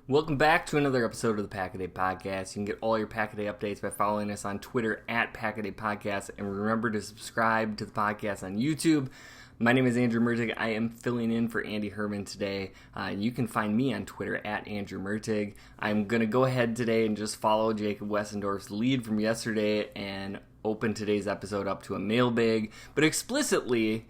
Welcome back to another episode of the Pack-A-Day Podcast. You can get all your Pack-A-Day updates by following us on Twitter at Pack-A-Day Podcast, and remember to subscribe to the podcast on YouTube. My name is Andrew Mertig. I am filling in for Andy Herman today. You can find me on Twitter at Andrew Mertig. I'm going to go ahead today and just follow Jacob Wessendorf's lead from yesterday and open today's episode up to a mailbag, but explicitly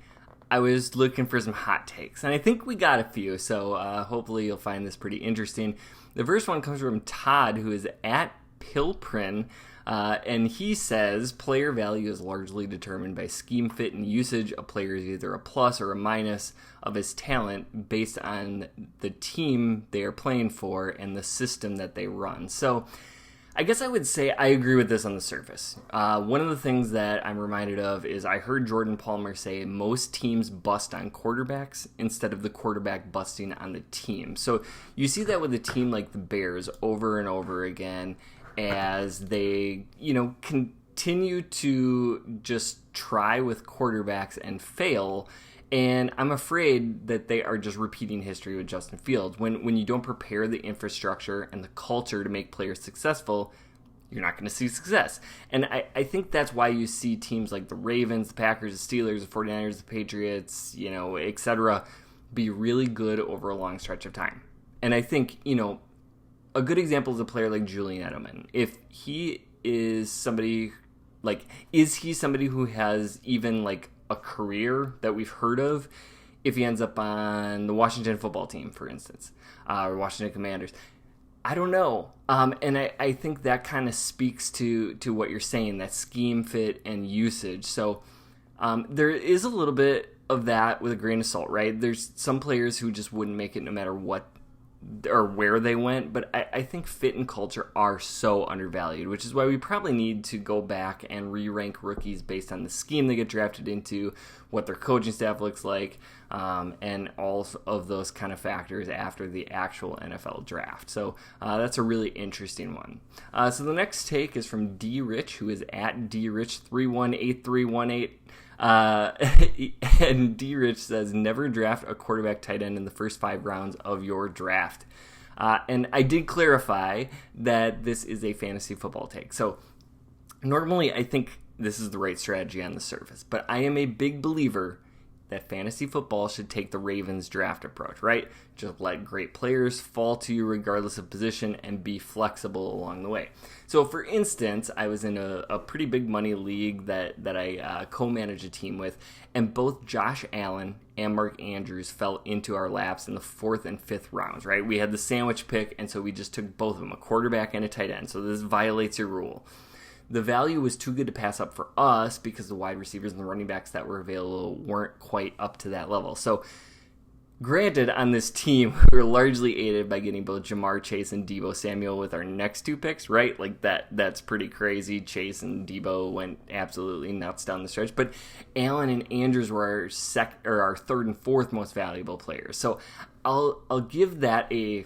I was looking for some hot takes, and I think we got a few, so hopefully you'll find this pretty interesting. The first one comes from Todd, who is at Pilprin, and he says, player value is largely determined by scheme fit and usage. A player is either a plus or a minus of his talent based on the team they are playing for and the system that they run. So I guess I would say I agree with this on the surface. One of the things that I'm reminded of is I heard Jordan Palmer say most teams bust on quarterbacks instead of the quarterback busting on the team. So you see that with a team like the Bears over and over again as they, continue to just try with quarterbacks and fail. And I'm afraid that they are just repeating history with Justin Fields. When you don't prepare the infrastructure and the culture to make players successful, you're not going to see success. And I think that's why you see teams like the Ravens, the Packers, the Steelers, the 49ers, the Patriots, etc., be really good over a long stretch of time. And I think, a good example is a player like Julian Edelman. If he is somebody, is he somebody who has even, a career that we've heard of if he ends up on the Washington football team, for instance, or Washington Commanders? I don't know. And I think that kind of speaks to what you're saying, that scheme fit and usage. So there is a little bit of that with a grain of salt, right? There's some players who just wouldn't make it no matter what or where they went, but I think fit and culture are so undervalued, which is why we probably need to go back and re-rank rookies based on the scheme they get drafted into, what their coaching staff looks like, and all of those kind of factors after the actual NFL draft. So that's a really interesting one. So the next take is from D Rich, who is at DRich318318. And D Rich says, never draft a quarterback tight end in the first 5 rounds of your draft. And I did clarify that this is a fantasy football take. So normally I think this is the right strategy on the surface, but I am a big believer that fantasy football should take the Ravens draft approach, right? Just let great players fall to you regardless of position and be flexible along the way. So for instance, I was in a pretty big money league that I co-manage a team with, and both Josh Allen and Mark Andrews fell into our laps in the 4th and 5th rounds, right? We had the sandwich pick, and so we just took both of them, a quarterback and a tight end. So this violates your rule. The value was too good to pass up for us because the wide receivers and the running backs that were available weren't quite up to that level. So granted, on this team, we were largely aided by getting both Jamar Chase and Deebo Samuel with our next 2 picks, right? That's pretty crazy. Chase and Deebo went absolutely nuts down the stretch. But Allen and Andrews were our 3rd and 4th most valuable players. So I'll give that a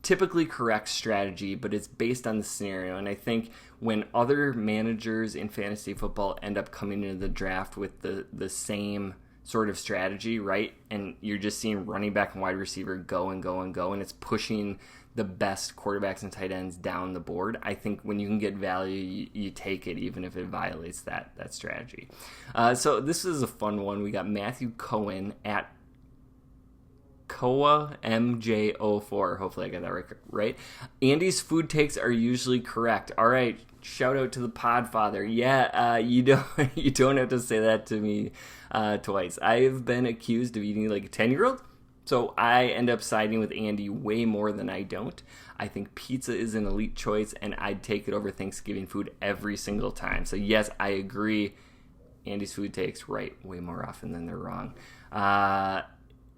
typically correct strategy, but it's based on the scenario. And I think when other managers in fantasy football end up coming into the draft with the same sort of strategy, right? And you're just seeing running back and wide receiver go and go and go, and it's pushing the best quarterbacks and tight ends down the board. I think when you can get value, you take it, even if it violates that strategy. So this is a fun one. We got Matthew Cohen at Koa MJ04. Hopefully I got that right. Andy's food takes are usually correct. All right, shout out to the Podfather. Yeah, you don't have to say that to me twice. I've been accused of eating like a 10-year-old, so I end up siding with Andy way more than I don't. I think pizza is an elite choice, and I'd take it over Thanksgiving food every single time. So yes, I agree. Andy's food takes right way more often than they're wrong.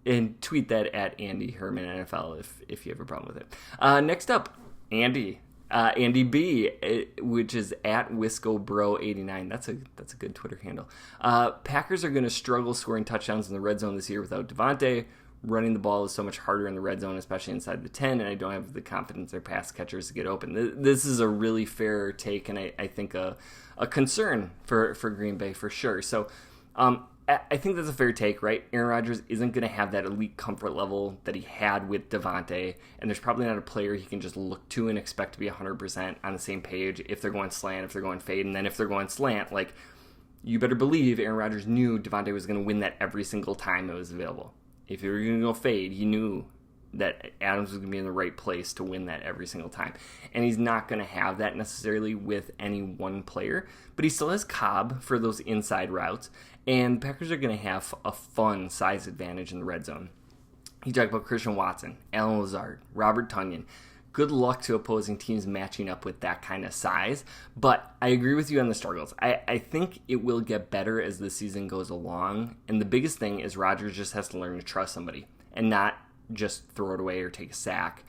And tweet that at Andy Herman NFL if you have a problem with it. Next up, Andy B, which is at WiscoBro89. That's a good Twitter handle. Packers are going to struggle scoring touchdowns in the red zone this year without Devontae. Running the ball is so much harder in the red zone, especially inside the 10, and I don't have the confidence their pass catchers to get open. This is a really fair take, and I think a concern for Green Bay for sure. So I think that's a fair take, right? Aaron Rodgers isn't going to have that elite comfort level that he had with Devontae, and there's probably not a player he can just look to and expect to be 100% on the same page if they're going slant, if they're going fade, and then if they're going slant, like, you better believe Aaron Rodgers knew Devontae was going to win that every single time it was available. If you were going to go fade, he knew that Adams was going to be in the right place to win that every single time. And he's not going to have that necessarily with any one player, but he still has Cobb for those inside routes, and Packers are going to have a fun size advantage in the red zone. You talk about Christian Watson, Allen Lazard, Robert Tonyan. Good luck to opposing teams matching up with that kind of size, but I agree with you on the struggles. I think it will get better as the season goes along, and the biggest thing is Rodgers just has to learn to trust somebody and not just throw it away or take a sack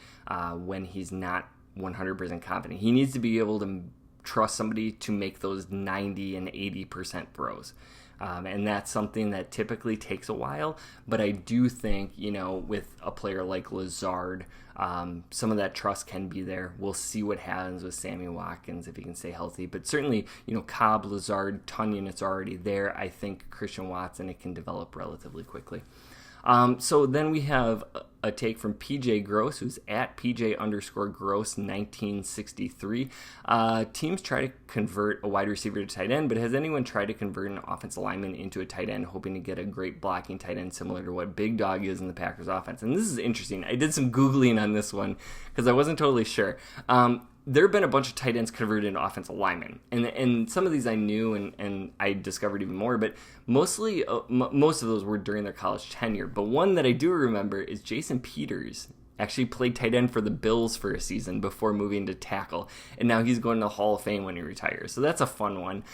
when he's not 100% confident. He needs to be able to trust somebody to make those 90 and 80% throws. And that's something that typically takes a while, but I do think, with a player like Lazard, some of that trust can be there. We'll see what happens with Sammy Watkins if he can stay healthy, but certainly, Cobb, Lazard, Tonyan, it's already there. I think Christian Watson, it can develop relatively quickly. So then we have a take from PJ Gross, who's at PJ_Gross 1963. Teams try to convert a wide receiver to tight end, but has anyone tried to convert an offensive lineman into a tight end, hoping to get a great blocking tight end similar to what Big Dog is in the Packers offense? And this is interesting. I did some Googling on this one because I wasn't totally sure. There have been a bunch of tight ends converted into offensive linemen, and some of these I knew and I discovered even more, but mostly most of those were during their college tenure. But one that I do remember is Jason Peters actually played tight end for the Bills for a season before moving to tackle, and now he's going to the Hall of Fame when he retires. So that's a fun one.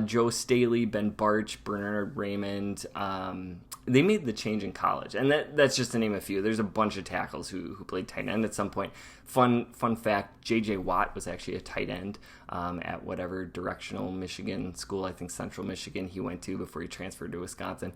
Joe Staley, Ben Barch, Bernard Raymond, they made the change in college, and that's just to name a few. There's a bunch of tackles who played tight end at some point. Fun fact, J.J. Watt was actually a tight end at whatever directional Michigan school, I think Central Michigan, he went to before he transferred to Wisconsin.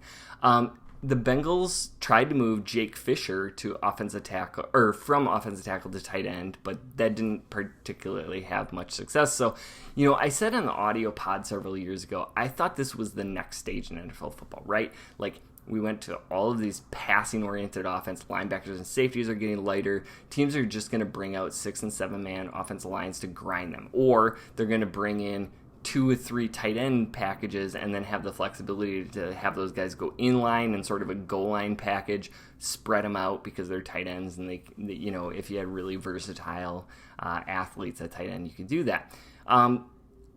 The Bengals tried to move Jake Fisher to offensive tackle, or from offensive tackle to tight end, but that didn't particularly have much success. So, I said on the audio pod several years ago, I thought this was the next stage in NFL football, right? Like, we went to all of these passing-oriented offense. Linebackers and safeties are getting lighter. Teams are just going to bring out 6- and 7-man offensive lines to grind them. Or they're going to bring in 2 or 3 tight end packages and then have the flexibility to have those guys go in line and sort of a goal line package, spread them out because they're tight ends. And, they if you had really versatile athletes at tight end, you could do that. I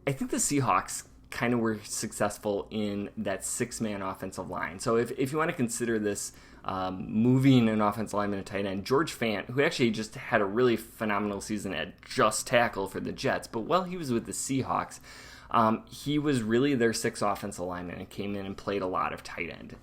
think the Seahawks kind of were successful in that 6-man offensive line. So if you want to consider this moving an offensive lineman to tight end, George Fant, who actually just had a really phenomenal season at just tackle for the Jets, but while he was with the Seahawks, he was really their 6th offensive lineman and came in and played a lot of tight end.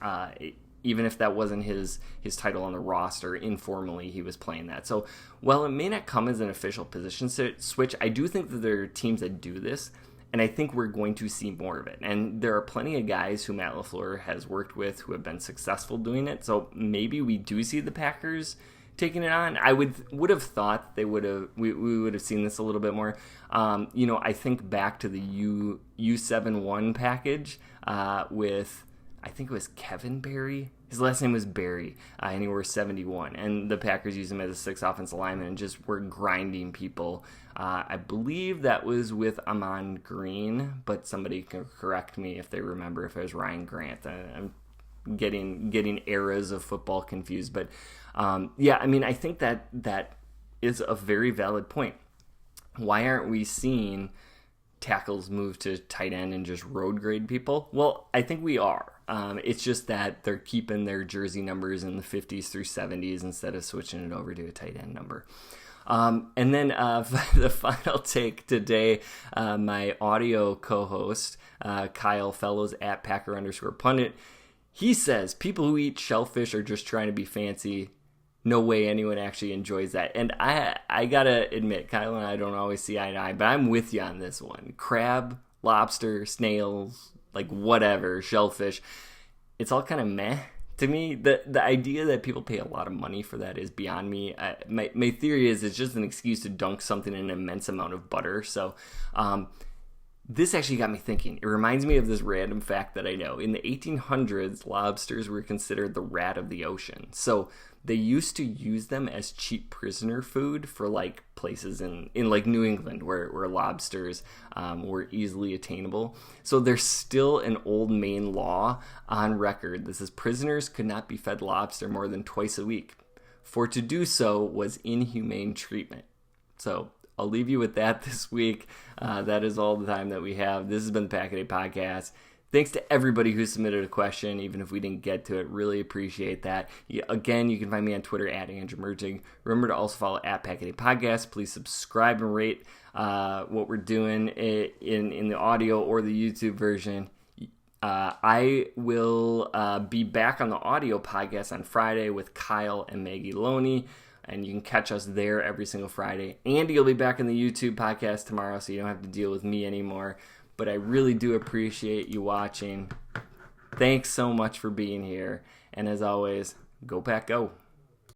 Even if that wasn't his title on the roster, informally he was playing that. So while it may not come as an official position switch, I do think that there are teams that do this, and I think we're going to see more of it. And there are plenty of guys who Matt LaFleur has worked with who have been successful doing it. So maybe we do see the Packers taking it on. I would have thought we would have seen this a little bit more. I think back to the U71 package with, I think it was Kevin Berry. His last name was Berry, and he wore 71. And the Packers used him as a 6th offensive lineman and just were grinding people. I believe that was with Amon Green, but somebody can correct me if they remember if it was Ryan Grant. I'm getting eras of football confused. But, I think that is a very valid point. Why aren't we seeing tackles move to tight end and just road grade people? Well, I think we are. It's just that they're keeping their jersey numbers in the 50s through 70s instead of switching it over to a tight end number. And then the final take today, my audio co-host, Kyle Fellows at Packer_pundit, he says, people who eat shellfish are just trying to be fancy. No way anyone actually enjoys that. And I gotta admit, Kyle and I don't always see eye to eye, but I'm with you on this one. Crab, lobster, snails, like whatever, shellfish, it's all kind of meh to me. The idea that people pay a lot of money for that is beyond me. My theory is it's just an excuse to dunk something in an immense amount of butter. So This actually got me thinking. It reminds me of this random fact that I know. In the 1800s, lobsters were considered the rat of the ocean. So they used to use them as cheap prisoner food for like places in like New England where lobsters were easily attainable. So there's still an old Maine law on record that says prisoners could not be fed lobster more than twice a week. For to do so was inhumane treatment. So I'll leave you with that this week. That is all the time that we have. This has been the Pack a Day Podcast. Thanks to everybody who submitted a question, even if we didn't get to it. Really appreciate that. Again, you can find me on Twitter at Andrew Mertig. Remember to also follow at Pack a Day Podcast. Please subscribe and rate what we're doing in the audio or the YouTube version. I will be back on the audio podcast on Friday with Kyle and Maggie Loney. And you can catch us there every single Friday. Andy will be back in the YouTube podcast tomorrow, so you don't have to deal with me anymore. But I really do appreciate you watching. Thanks so much for being here. And as always, go Pack Go.